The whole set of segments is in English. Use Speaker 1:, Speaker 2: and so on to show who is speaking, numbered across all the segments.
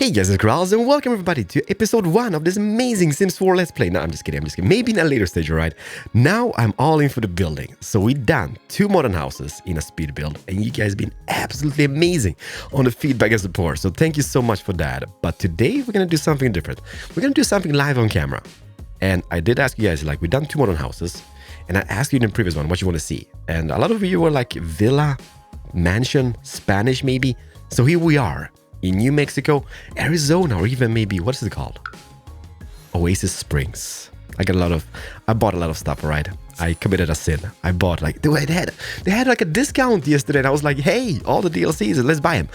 Speaker 1: Hey guys, it's Keralis and welcome everybody to episode 1 of this amazing Sims 4 Let's Play. No, I'm just kidding. Maybe in a later stage, alright? Now I'm all in for the building. So we done 2 modern houses in a speed build and you guys been absolutely amazing on the feedback and support. So thank you so much for that. But today we're gonna do something different. We're gonna do something live on camera. And I did ask you guys, like, we done 2 modern houses and I asked you in the previous one what you want to see. And a lot of you were like villa, mansion, Spanish maybe. So here we are. In New Mexico, Arizona, or even maybe, what is it called? Oasis Springs. I bought a lot of stuff, right? I committed a sin. I bought like, dude, they had like a discount yesterday and I was like, hey, all the DLCs, let's buy them.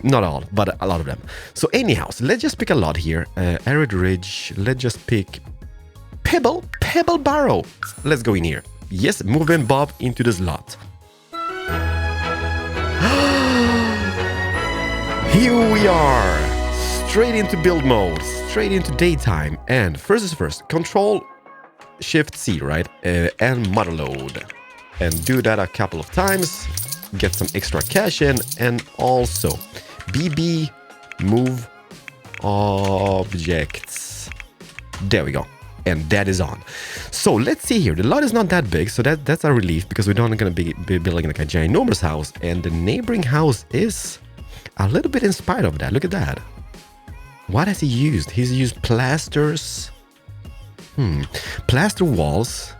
Speaker 1: Not all, but a lot of them. So anyhow, so let's just pick a lot here. Arid Ridge, let's just pick Pebble Barrow. Let's go in here. Yes, move in Bob into this lot. Here we are, straight into build mode, straight into daytime, and first is first, Control Shift C, right, and mother load, and do that a couple of times, get some extra cash in, and also BB move objects. There we go, and that is on. So let's see here, the lot is not that big, so that's a relief because we're not going to be building like a ginormous house, and the neighboring house is a little bit inspired of that. Look at that. What has he used? He's used plasters. Plaster walls.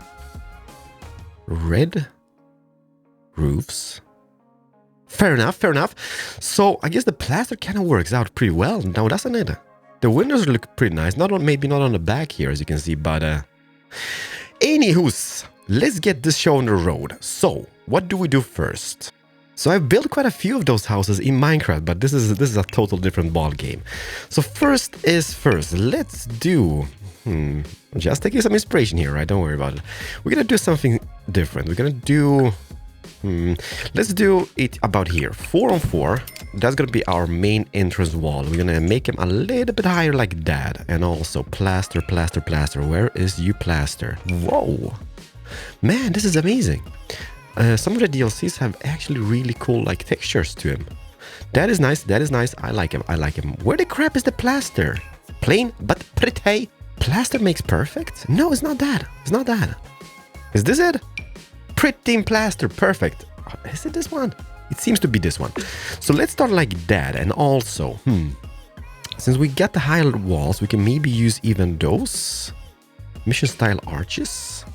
Speaker 1: Red roofs. Fair enough. So I guess the plaster kind of works out pretty well now, doesn't it? The windows look pretty nice. Maybe not on the back here, as you can see, but anywho's, let's get this show on the road. So what do we do first? So I've built quite a few of those houses in Minecraft, but this is a total different ball game. So first is first, let's do, just taking some inspiration here, right? Don't worry about it. We're gonna do something different. We're gonna do, let's do it about here, 4 on 4. That's gonna be our main entrance wall. We're gonna make them a little bit higher like that. And also plaster. Where is you plaster? Whoa, man, this is amazing. Some of the DLCs have actually really cool like textures to him. That is nice. I like him. Where the crap is the plaster? Plain but pretty. Plaster makes perfect? No, it's not that. Is this it? Pretty plaster. Perfect. Is it this one? It seems to be this one. So let's start like that. And also, since we got the higher walls, we can maybe use even those mission style arches.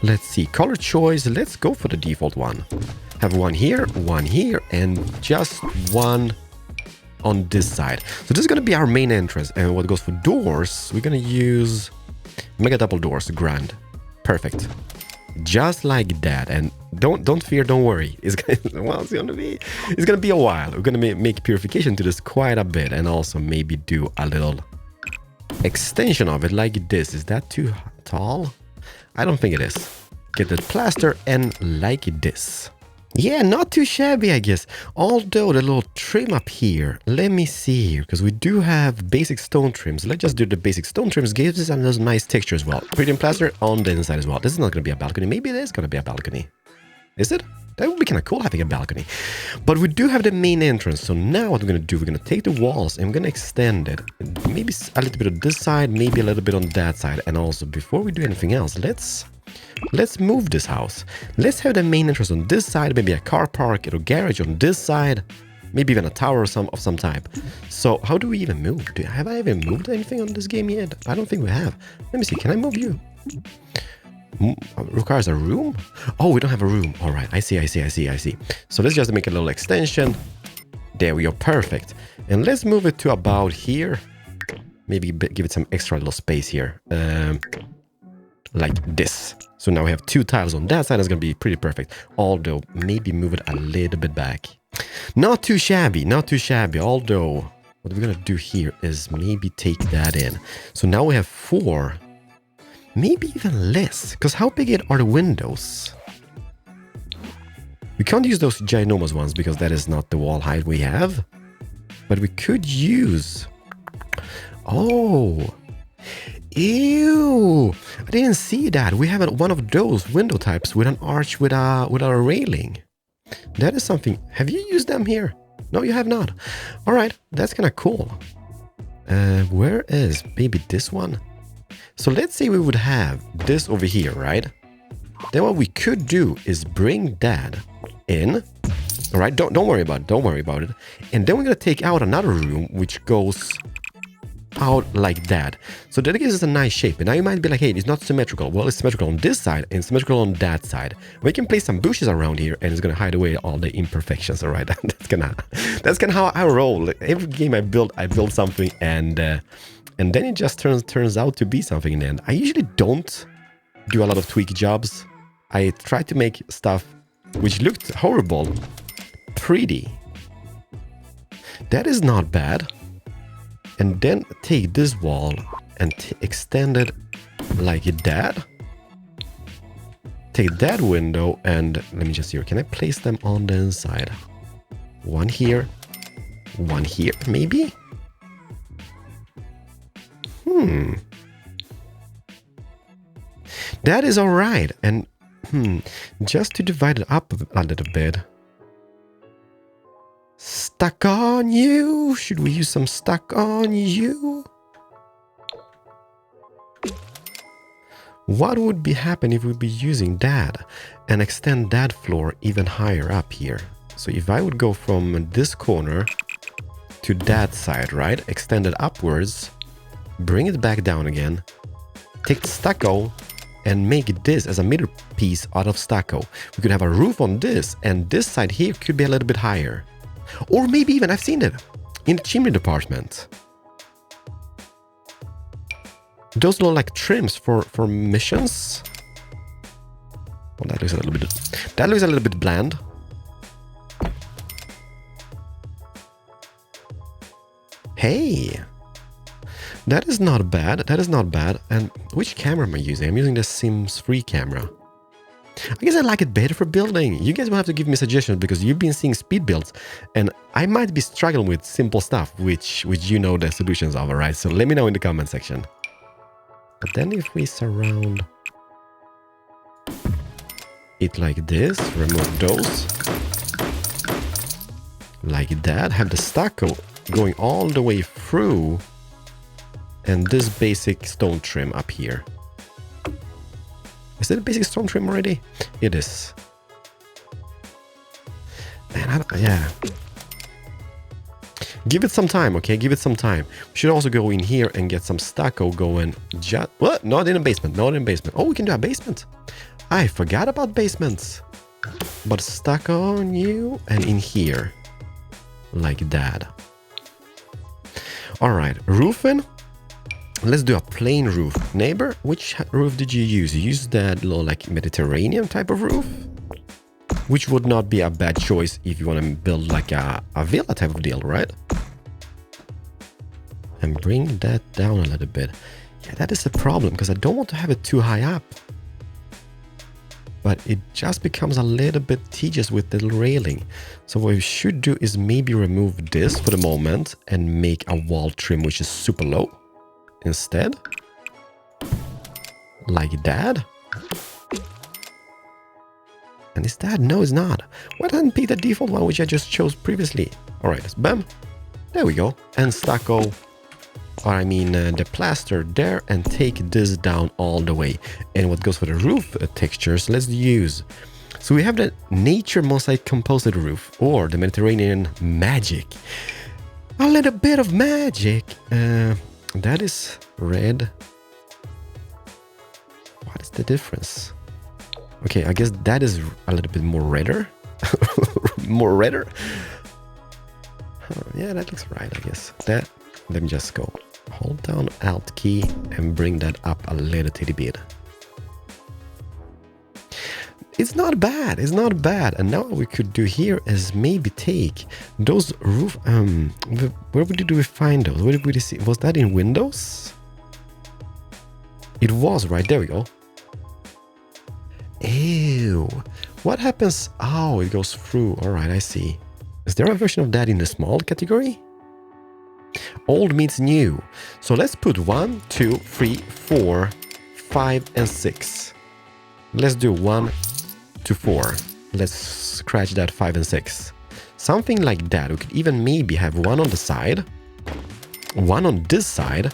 Speaker 1: Let's see, color choice, let's go for the default one. Have one here, and just one on this side. So this is going to be our main entrance. And what goes for doors, we're going to use mega double doors, grand. Perfect. Just like that. And don't fear, don't worry. It's gonna be a while. We're going to make purification to this quite a bit. And also maybe do a little extension of it like this. Is that too tall? I don't think it is. Get the plaster and like this. Yeah, not too shabby, I guess. Although the little trim up here, let me see here, because we do have basic stone trims. Let's just do the basic stone trims. Gives us a nice texture as well. Pretty plaster on the inside as well. This is not going to be a balcony. Maybe it is going to be a balcony. Is it? That would be kind of cool having a balcony. But we do have the main entrance. So now what we're going to do, we're going to take the walls and we're going to extend it. Maybe a little bit on this side, maybe a little bit on that side. And also, before we do anything else, let's move this house. Let's have the main entrance on this side, maybe a car park or garage on this side, maybe even a tower of some type. So how do we even move? Have I even moved anything on this game yet? I don't think we have. Let me see. Can I move you? Requires a room? Oh, we don't have a room. All right, I see. So let's just make a little extension. There we go, perfect. And let's move it to about here. Maybe give it some extra little space here. Like this. So now we have 2 tiles on that side. That's gonna be pretty perfect. Although maybe move it a little bit back. Not too shabby. Although what we're gonna do here is maybe take that in. So now we have 4. Maybe even less, because how big are the windows? We can't use those ginormous ones because that is not the wall height we have. But we could use... Oh! Ew! I didn't see that. We have one of those window types with an arch with a railing. That is something. Have you used them here? No, you have not. All right, that's kind of cool. Where is maybe this one? So let's say we would have this over here, right? Then what we could do is bring that in. All right, don't worry about it. Don't worry about it. And then we're gonna take out another room which goes out like that. So that gives us a nice shape. And now you might be like, hey, it's not symmetrical. Well, it's symmetrical on this side and symmetrical on that side. We can place some bushes around here and it's gonna hide away all the imperfections. All right, that's kind of how I roll. Every game I build something and then it just turns out to be something in the end. I usually don't do a lot of tweak jobs. I try to make stuff which looked horrible pretty. That is not bad. And then take this wall and extend it like that. Take that window and let me just see here. Can I place them on the inside? One here, maybe? That is all right. And just to divide it up a little bit. Stuck on you? Should we use some stuck on you? What would be happen if we'd be using that and extend that floor even higher up here? So if I would go from this corner to that side, right? Extend it upwards, bring it back down again, take the stucco and make this as a middle piece out of stucco. We could have a roof on this and this side here could be a little bit higher. Or maybe even, I've seen it, in the chimney department. Those little like trims for missions. Well, that looks a little bit bland. Hey, that is not bad. That is not bad. And which camera am I using? I'm using the Sims 3 camera. I guess I like it better for building. You guys will have to give me suggestions because you've been seeing speed builds and I might be struggling with simple stuff, which you know the solutions of, right? So let me know in the comment section. But then if we surround it like this, remove those, like that, have the stucco going all the way through and this basic stone trim up here. Is it a basic stone trim already? It is. Man, yeah. Give it some time, okay? Give it some time. We should also go in here and get some stucco going. What? Not in a basement. Not in a basement. Oh, we can do a basement. I forgot about basements. But stucco on you and in here. Like that. All right. Roofing. Let's do a plain roof. Neighbor, which roof did you use? You used that little like Mediterranean type of roof? Which would not be a bad choice if you want to build like a villa type of deal, right? And bring that down a little bit. Yeah, that is a problem because I don't want to have it too high up. But it just becomes a little bit tedious with the railing. So what we should do is maybe remove this for the moment and make a wall trim which is super low. Instead, like that. And is that? No, it's not. Why doesn't it pick the default one which I just chose previously? All right, bam. There we go. And stucco, or I mean the plaster there, and take this down all the way. And what goes for the roof textures, let's use. So we have the nature mosaic composite roof or the Mediterranean magic. A little bit of magic. That is red. What is the difference? Okay, I guess that is a little bit more redder. More redder? Yeah, that looks right, I guess. That, let me just go. Hold down Alt key and bring that up a little titty bit. It's not bad, it's not bad. And now what we could do here is maybe take those roof, where do we find those? Where did we see? Was that in Windows? It was, right, there we go. Ew, what happens? Oh, it goes through, all right, I see. Is there a version of that in the small category? Old meets new. So let's put 1, 2, 3, 4, 5, and 6. Let's do 1 to 4. Let's scratch that 5 and 6. Something like that. We could even maybe have one on the side, one on this side,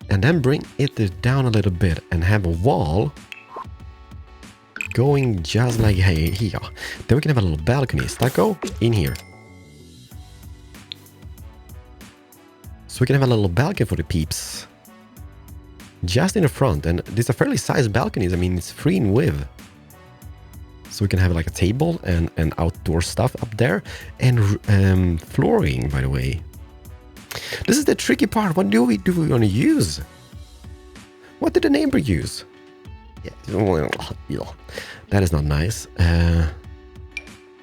Speaker 1: and then bring it down a little bit and have a wall going just like here. Then we can have a little balcony. Stucco in here. So we can have a little balcony for the peeps. Just in the front. And these are fairly sized balconies. I mean, it's free in width. So we can have like a table and outdoor stuff up there. And flooring, by the way. This is the tricky part. What do we want to use? What did the neighbor use? Yeah. That is not nice.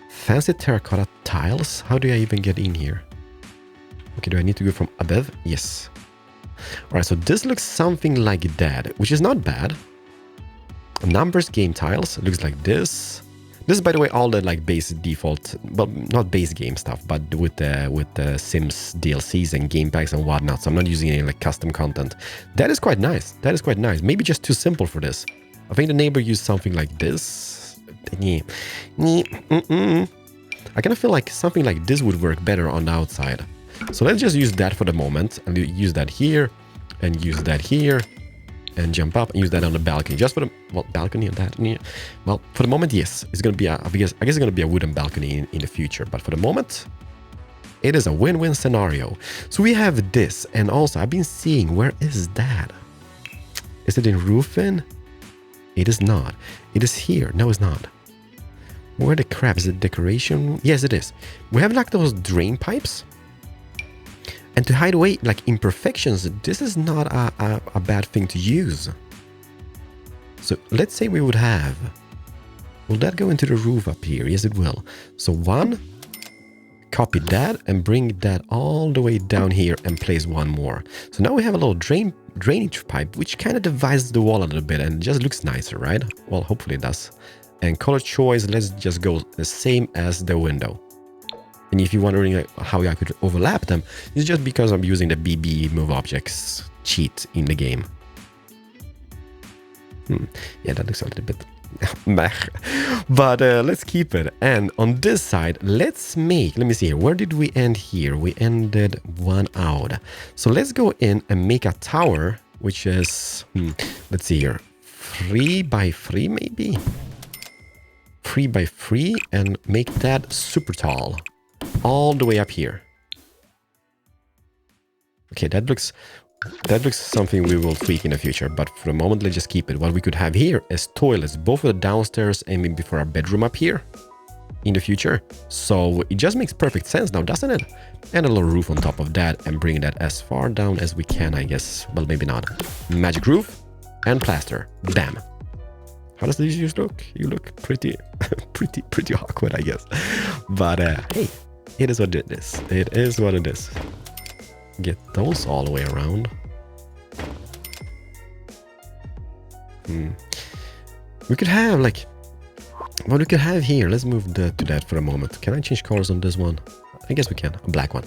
Speaker 1: Fancy terracotta tiles. How do I even get in here? Okay, do I need to go from above? Yes. Alright, so this looks something like that, which is not bad. Numbers game tiles looks like this. This is, by the way, all the like base default, well, not base game stuff, but with the Sims DLCs and game packs and whatnot. So I'm not using any like custom content. That is quite nice. That is quite nice. Maybe just too simple for this. I think the neighbor used something like this. I kind of feel like something like this would work better on the outside. So let's just use that for the moment, and use that here, and use that here, and jump up and use that on the balcony. Just for the balcony on that. Well, for the moment, yes, it's gonna be I guess it's gonna be a wooden balcony in the future. But for the moment, it is a win-win scenario. So we have this, and also I've been seeing, where is that? Is it in roofing? It is not. It is here. No, it's not. Where the crap is it? Decoration? Yes, it is. We have like those drain pipes. And to hide away like imperfections, this is not a bad thing to use. So let's say we would have... Will that go into the roof up here? Yes, it will. So one, copy that and bring that all the way down here and place one more. So now we have a little drainage pipe, which kind of divides the wall a little bit and just looks nicer, right? Well, hopefully it does. And color choice, let's just go the same as the window. And if you're wondering how I could overlap them, it's just because I'm using the BB move objects cheat in the game. Yeah, that looks a little bit meh. But let's keep it. And on this side, let me see here. Where did we end here? We ended one out. So let's go in and make a tower, which is, let's see here, 3 by 3 maybe? 3 by 3, and make that super tall. All the way up here. Okay, that looks something we will tweak in the future, but for the moment, let's just keep it. What we could have here is toilets, both for the downstairs and maybe for our bedroom up here in the future. So it just makes perfect sense now, doesn't it? And a little roof on top of that and bring that as far down as we can, I guess. Well, maybe not. Magic roof and plaster. Bam. How does this use look? You look pretty awkward, I guess. But hey, it is what it is. It is what it is. Get those all the way around. We could have like, what we could have here. Let's move to that for a moment. Can I change colors on this one? I guess we can. A black one.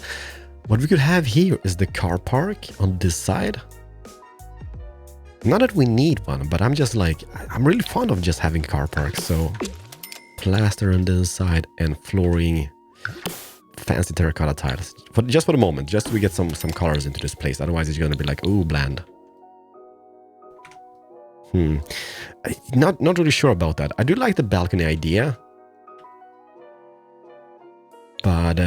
Speaker 1: What we could have here is the car park on this side. Not that we need one, but I'm just like, I'm really fond of just having car parks. So plaster on this side and flooring, fancy terracotta tiles. Just for the moment, just so we get some colors into this place. Otherwise, it's gonna be like, ooh, bland. Not really sure about that. I do like the balcony idea, but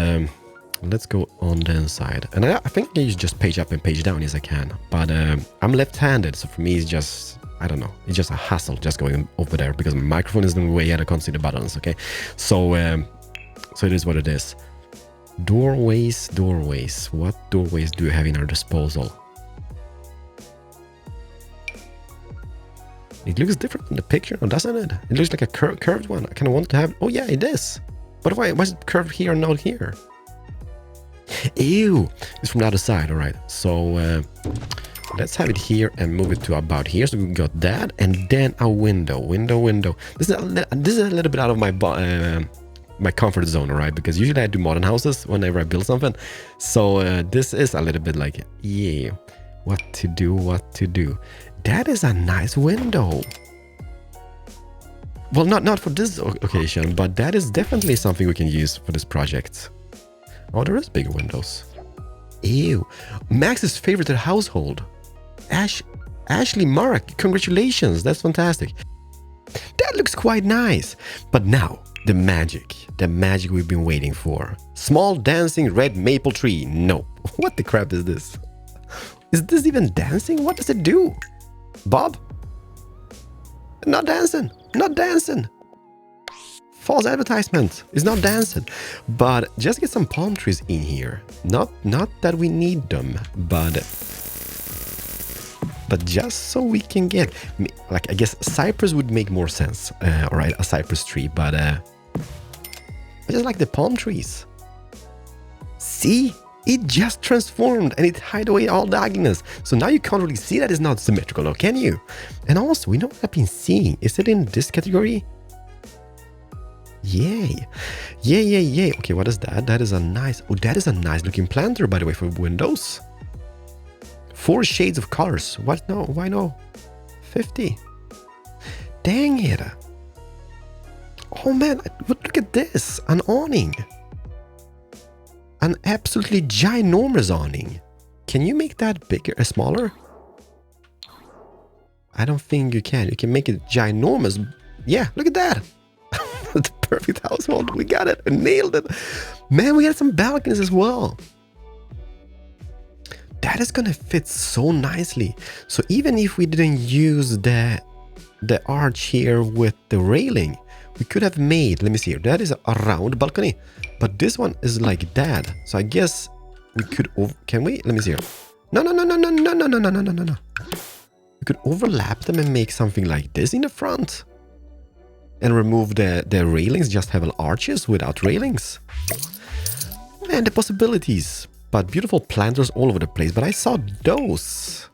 Speaker 1: let's go on the inside. And I think I use just page up and page down as I can. But I'm left-handed, so for me it's just, I don't know, it's just a hassle just going over there because my microphone is in the way and I can't see the buttons, okay? So it is what it is. Doorways. What doorways do we have in our disposal? It looks different in the picture, doesn't it? It looks like a curved one. I kind of want to have... Oh yeah, it is. But why is it curved here and not here? Ew, it's from the other side. All right, so let's have it here and move it to about here. So we got that, and then a window. This is a little bit out of my my comfort zone, all right? Because usually I do modern houses whenever I build something. So this is a little bit like, yeah, what to do. That is a nice window. Well, not for this occasion, but that is definitely something we can use for this project. Oh, there is bigger windows. Ew. Max's favorite household. Ashley Mark, congratulations. That's fantastic. That looks quite nice. But now, the magic we've been waiting for. Small dancing red maple tree. No. What the crap is this? Is this even dancing? What does it do? Bob? Not dancing. Not dancing. False advertisement. It's not dancing. But just get some palm trees in here. Not that we need them, but just so we can get, like, I guess cypress would make more sense. All right, a cypress tree, but I just like the palm trees. See? It just transformed and it hid away all the ugliness. So now you can't really see that it's not symmetrical, can you? And also, we know what I've been seeing. Is it in this category? Yay. Yay. Okay, what is that? That is a nice... Oh, that is a nice looking planter, by the way, for windows. 4 shades of colors. What? No, why no? 50. Dang it. Oh man, look at this. An awning. An absolutely ginormous awning. Can you make that bigger or smaller? I don't think you can. You can make it ginormous. Yeah, look at that. The perfect household. We got it. We nailed it. Man, we got some balconies as well. That is gonna fit so nicely. So even if we didn't use the arch here with the railing, we could have made, let me see here, that is a round balcony, but this one is like that. So I guess we could, can we? Let me see here. No. We could overlap them and make something like this in the front. And remove the railings, just have arches without railings. Man, the possibilities. But beautiful planters all over the place, but I saw those.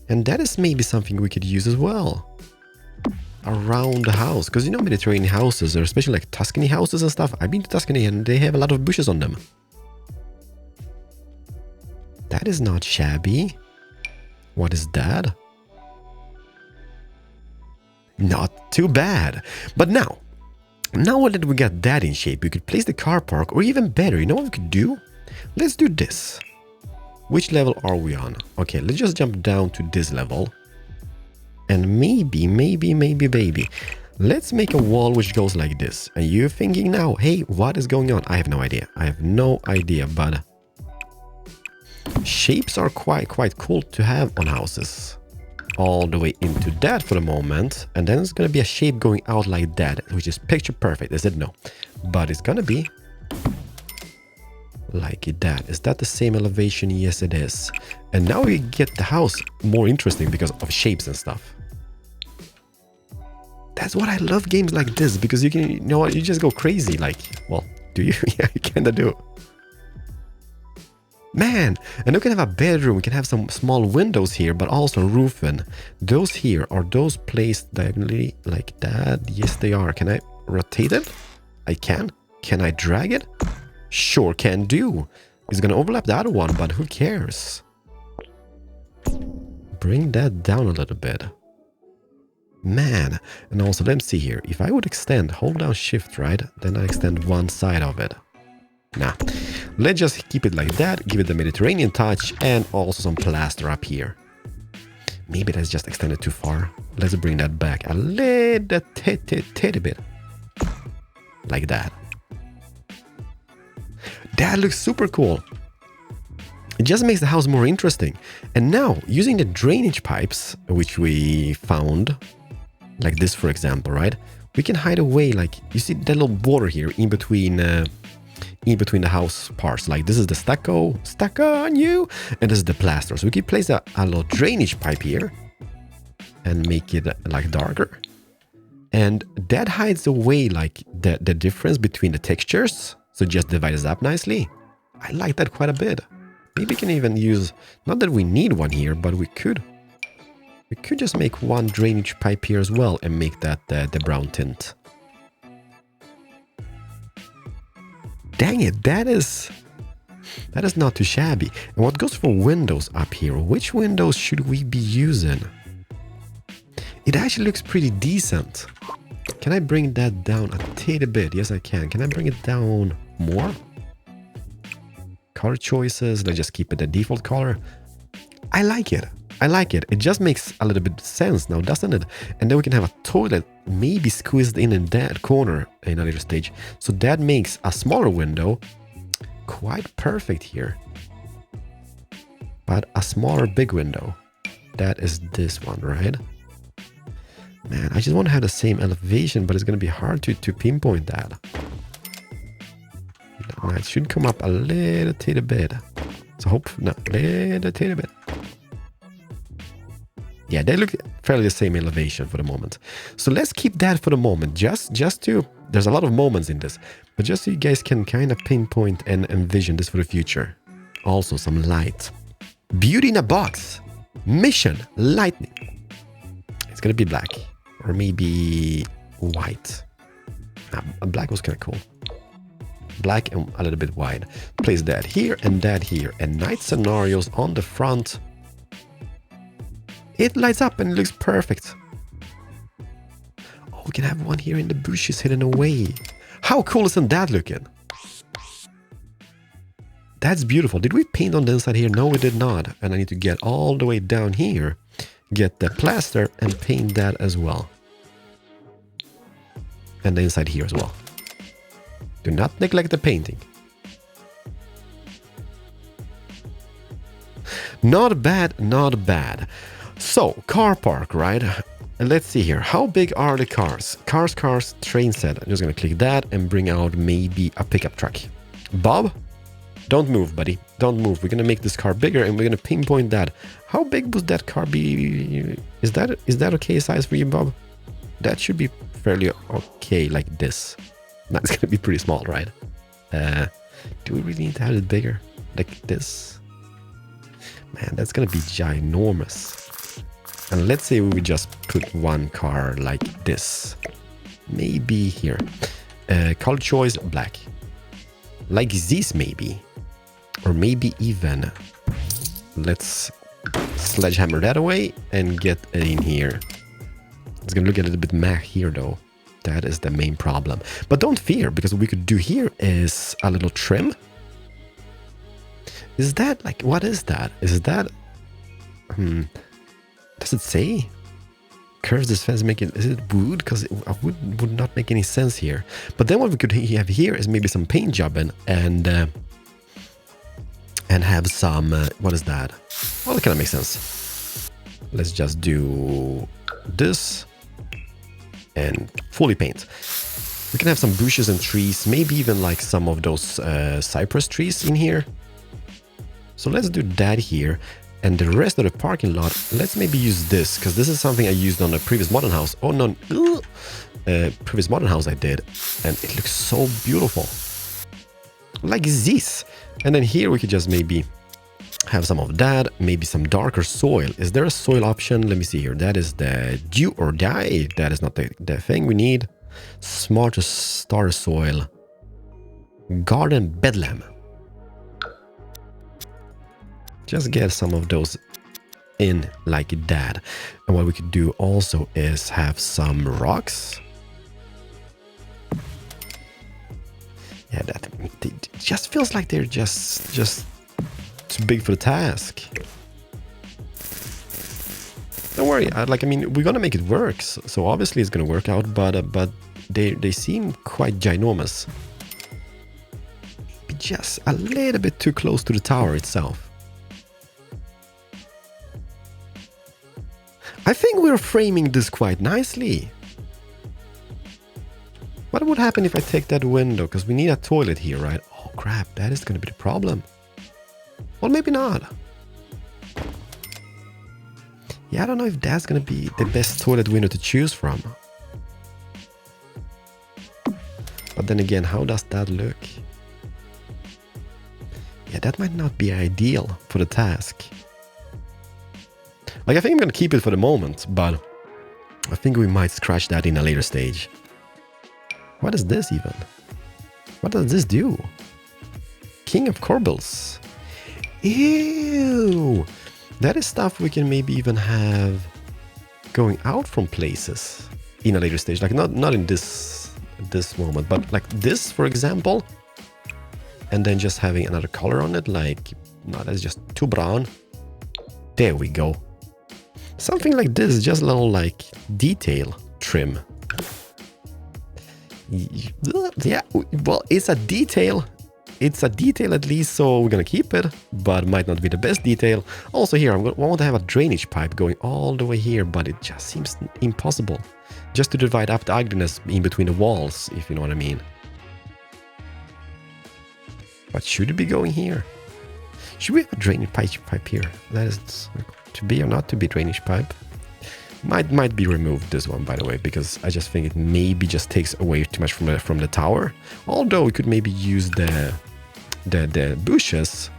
Speaker 1: And that is maybe something we could use as well. Around the house, because you know Mediterranean houses, or especially like Tuscany houses and stuff. I've been to Tuscany and they have a lot of bushes on them. That is not shabby. What is that? Not too bad. But now that we got that in shape, we could place the car park, or even better, you know what we could do? Let's do this. Which level are we on? Okay, let's just jump down to this level. And maybe, let's make a wall which goes like this. And you're thinking now, hey, what is going on? I have no idea. But shapes are quite cool to have on houses. All the way into that for the moment. And then it's going to be a shape going out like that, which is picture perfect, is it? No. But it's going to be like that. Is that the same elevation? Yes, it is. And now we get the house more interesting because of shapes and stuff. That's what I love games like this, because you can, you know what, you just go crazy. Like, well, do you? Yeah, you kinda do. Man, and we can have a bedroom, we can have some small windows here, but also roofing. Those here, are those placed diagonally like that? Yes, they are. Can I rotate it? I can. Can I drag it? Sure can do. It's gonna overlap the other one, but who cares? Bring that down a little bit. Man, and also let's see here. If I would extend, hold down shift, right? Then I extend one side of it. Nah, let's just keep it like that, give it the Mediterranean touch, and also some plaster up here. Maybe that's just extended too far. Let's bring that back a little titty bit. Like that. That looks super cool. It just makes the house more interesting. And now, using the drainage pipes, which we found, like this for example, right? We can hide away, like, you see that little border here in between the house parts. Like, this is the stucco on you, and this is the plaster. So we can place a little drainage pipe here and make it like darker. And that hides away like the difference between the textures. So just divide us up nicely. I like that quite a bit. Maybe we can even use, not that we need one here, but we could just make one drainage pipe here as well and make that the brown tint. Dang it, that is not too shabby. And what goes for windows up here? Which windows should we be using? It actually looks pretty decent. Can I bring that down a teeny bit? Yes, I can. Can I bring it down more? Color choices. Let's just keep it the default color. I like it. I like it. It just makes a little bit sense now, doesn't it? And then we can have a toilet maybe squeezed in that corner in a later stage. So that makes a smaller window quite perfect here. But a smaller big window. That is this one, right? Man, I just want to have the same elevation, but it's going to be hard to pinpoint that. No, it should come up a little teeny bit. So hope, no, little teeny bit. Yeah, they look fairly the same elevation for the moment. So let's keep that for the moment. Just to, there's a lot of moments in this, but just so you guys can kind of pinpoint and envision this for the future. Also some light. Beauty in a box. Mission. Lightning. It's going to be black. Or maybe white. Nah, black was kind of cool. Black and a little bit white. Place that here and that here. And night scenarios on the front. It lights up and it looks perfect. Oh, we can have one here in the bushes hidden away. How cool isn't that looking? That's beautiful. Did we paint on the inside here? No, we did not. And I need to get all the way down here. Get the plaster and paint that as well. And the inside here as well. Do not neglect the painting. Not bad, not bad. So, car park, right? Let's see here. How big are the cars? Cars, train set. I'm just going to click that and bring out maybe a pickup truck. Bob? Don't move, buddy. Don't move. We're going to make this car bigger and we're going to pinpoint that. How big would that car be? Is that okay size for you, Bob? That should be fairly okay like this. That's going to be pretty small, right? Do we really need to have it bigger? Like this? Man, that's going to be ginormous. And let's say we would just put one car like this. Maybe here. Color choice, black. Like this maybe. Or maybe even. Let's sledgehammer that away and get it in here. It's going to look a little bit meh here though. That is the main problem. But don't fear, because what we could do here is a little trim. Is that like, what is that? Is that... Does it say? Curves this fence make it... Is it wood? Because it would not make any sense here. But then what we could have here is maybe some paint jobbing and have some... what is that? Well, that kind of makes sense. Let's just do this and fully paint. We can have some bushes and trees, maybe even like some of those cypress trees in here. So let's do that here. And the rest of the parking lot, let's maybe use this, because this is something I used on a previous modern house. Oh, no. Previous modern house I did. And it looks so beautiful. Like this. And then here we could just maybe have some of that. Maybe some darker soil. Is there a soil option? Let me see here. That is the do or die. That is not the thing we need. Smarter star soil. Garden Bedlam. Just get some of those in like that. And what we could do also is have some rocks. Yeah, that it just feels like they're just too big for the task. Don't worry, I mean, we're gonna make it work. So obviously it's gonna work out, but they seem quite ginormous. Maybe just a little bit too close to the tower itself. I think we're framing this quite nicely. What would happen if I take that window? Because we need a toilet here, right? Oh crap, that is going to be the problem. Well, maybe not. Yeah, I don't know if that's going to be the best toilet window to choose from. But then again, how does that look? Yeah, that might not be ideal for the task. Like, I think I'm going to keep it for the moment, but I think we might scratch that in a later stage. What is this even? What does this do? King of Corbels. Ew! That is stuff we can maybe even have going out from places in a later stage. Like not in this moment, but like this, for example. And then just having another color on it, like, no, that's just too brown. There we go. Something like this, just a little like detail trim. Yeah, well, it's a detail. It's a detail at least, so we're gonna keep it, but might not be the best detail. Also here, I want to have a drainage pipe going all the way here, but it just seems impossible. Just to divide up the ugliness in between the walls, if you know what I mean. But should it be going here? Should we have a drainage pipe here? That is to be or not to be drainage pipe. Might be removed, this one, by the way, because I just think it maybe just takes away too much from the tower. Although we could maybe use the bushes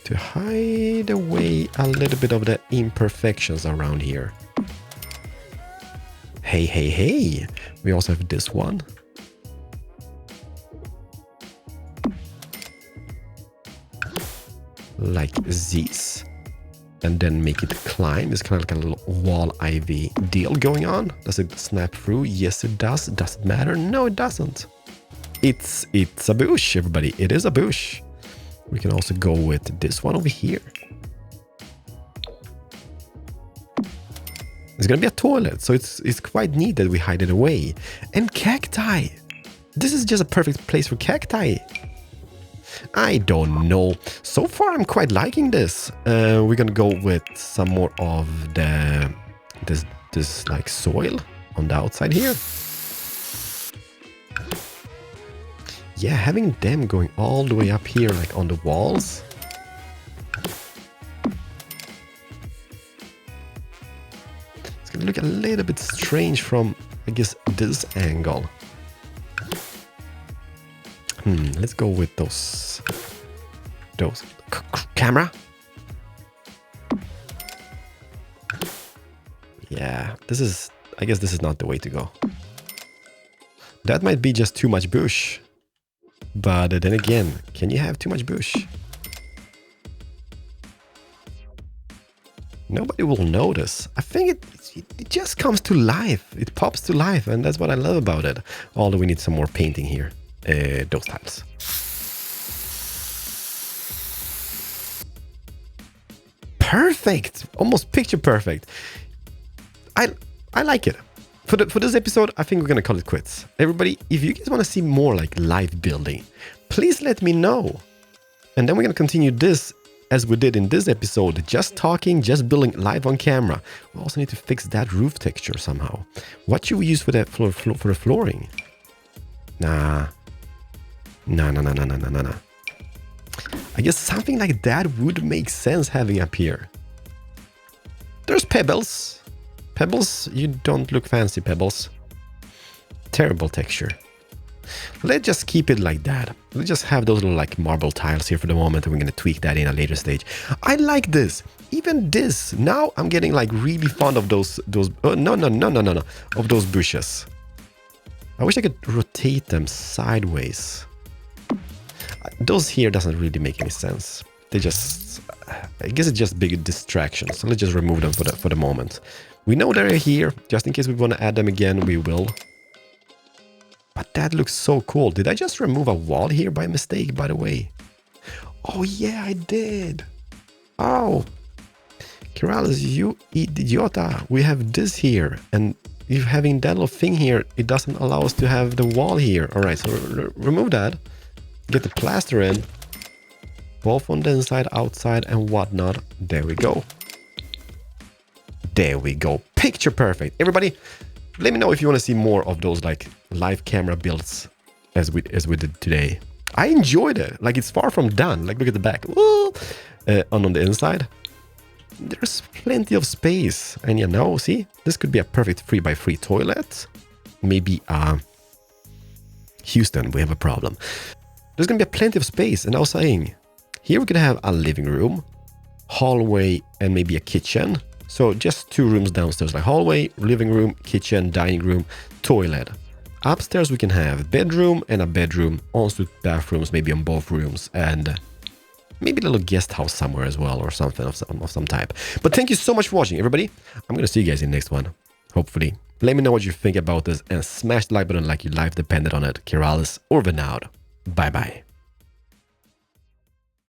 Speaker 1: to hide away a little bit of the imperfections around here. Hey. We also have this one. Like this. And then make it climb. It's kind of like a little wall ivy deal going on. Does it snap through? Yes, it does. Does it matter? No, it doesn't. It's a bush, everybody. It is a bush. We can also go with this one over here. It's gonna be a toilet, so it's quite neat that we hide it away. And cacti. This is just a perfect place for cacti. I don't know. So far, I'm quite liking this. We're gonna go with some more of this like soil on the outside here. Yeah, having them going all the way up here, like on the walls. It's gonna look a little bit strange from, I guess, this angle. Let's go with those camera. Yeah, I guess this is not the way to go. That might be just too much bush. But then again, can you have too much bush? Nobody will notice. I think it just comes to life. It pops to life, and that's what I love about it. Although we need some more painting here. Those tiles. Perfect! Almost picture perfect. I like it. For this episode, I think we're gonna call it quits. Everybody, if you guys want to see more like live building, please let me know. And then we're gonna continue this as we did in this episode, just talking, just building live on camera. We also need to fix that roof texture somehow. What should we use for that for the flooring? Nah. I guess something like that would make sense having up here. There's pebbles. Pebbles, you don't look fancy, Pebbles. Terrible texture. Let's just keep it like that. Let's just have those little like marble tiles here for the moment, and we're gonna tweak that in a later stage. I like this. Even this. Now I'm getting like really fond of those of those bushes. I wish I could rotate them sideways. Those here doesn't really make any sense. They just, I guess it's just big distractions. So let's just remove them for the moment. We know they're here. Just in case we want to add them again, we will. But that looks so cool. Did I just remove a wall here by mistake, by the way? Oh yeah, I did. Oh. Keralis, you idiota. We have this here. And if having that little thing here, it doesn't allow us to have the wall here. All right, so remove that. Get the plaster in. Both on the inside, outside, and whatnot. There we go. There we go. Picture perfect. Everybody, let me know if you want to see more of those like live camera builds as we did today. I enjoyed it. Like, it's far from done. Like, look at the back. On the inside, there's plenty of space. And you know, see, this could be a perfect 3x3 toilet. Maybe Houston, we have a problem. There's gonna be plenty of space. And I was saying, here we're gonna have a living room, hallway, and maybe a kitchen. So just 2 rooms downstairs, like hallway, living room, kitchen, dining room, toilet. Upstairs we can have bedroom and a bedroom, ensuite bathrooms maybe on both rooms, and Maybe a little guest house somewhere as well, or something of some type. But thank you so much for watching, everybody. I'm going to see you guys in the next one, hopefully. Let me know what you think about this and smash the like button like your life depended on it. Keralis, over and out. Bye-bye.